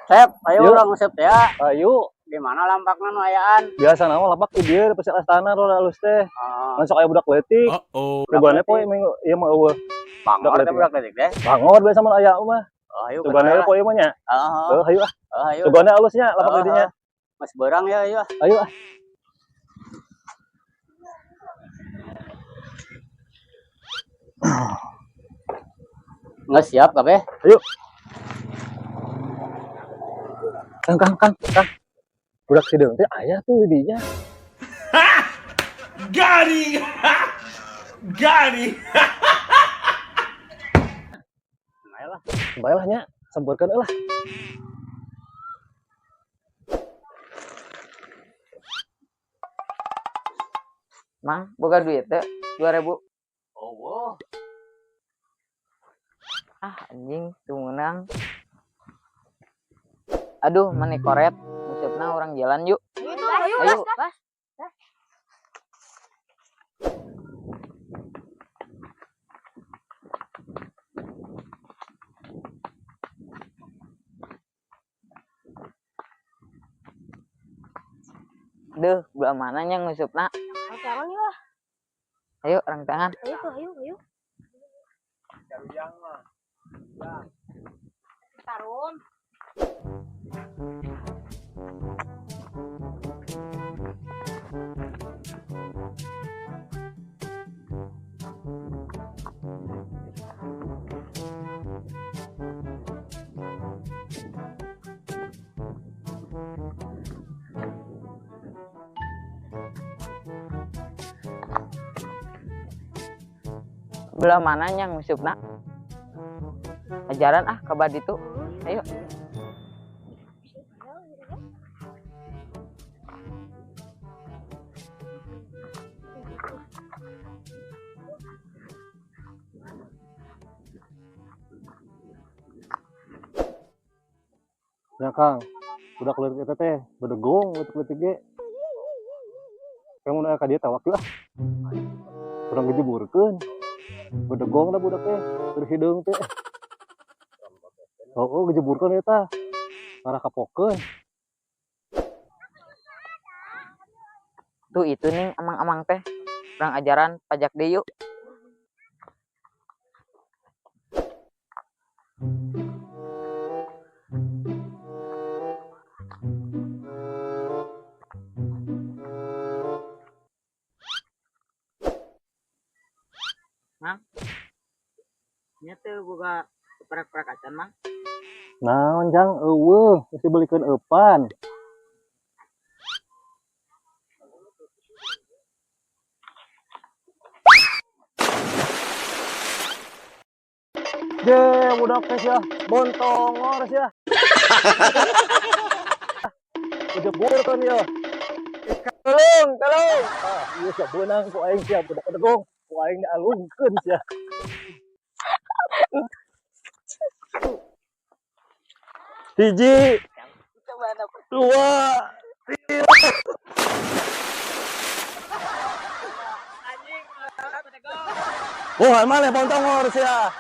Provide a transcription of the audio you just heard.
Sep, ayo Yuk. orang sep ya. Ayo. Gimana lampakna nu ayaan? Biasa nama lapak di dieu di pasar astana roda halus teh. Masuk aya budak leutik. Cobane poe minggu ieu mah eueuh. Bangor teh budak leutik deh. Bangor biasa mah aya mah. Ayo Cobane poe mah nya. Hayu ah. Ayo. Cobane halusnya lapak didinya. Mas berang ya ayo. Ayo ah. Nggak siap kabeh. Ayo. Kang. Budak sideung teh aya tuh didinya. Gari. Baiklah nya, semburkeun eulah. Mang, boga duit teh 2000. Oh. Ah, anjing, tumenang. Aduh, mani koret. Musipna orang jalan yuk. Ayo. Duh, belah mananya ngusupna? Tangan ya. Ayo, orang tangan. Ayo. Tarun. Belah mananya ngusupna? Ajaran kabar itu. Ayo. Ya Kang, budak leutik eta teh bedegong leutik ge. Kamu nu aya ka dieu tawak yeuh ah. Urang gejeburkeun. Bedegong da budak teh, keur hideung teh. Oh, gejeburkeun eta. Parah kapokeun. Tuh itu nih amang-amang teh. Orang ajaran pajak deh yuk. Mang, nya teh boga perak-perak acan, Mang. Naon jang eueuh, geus dibelikeun eupan. Je, budak teh sia, bontongor sia. Gejeburkeun ieu. Tolong. Ah, ieu sia beunang ku aing sia budak bedegong. Ku aing dialungkeun sia. Hiji, dua, tiga. Bukan mana bontongor sia.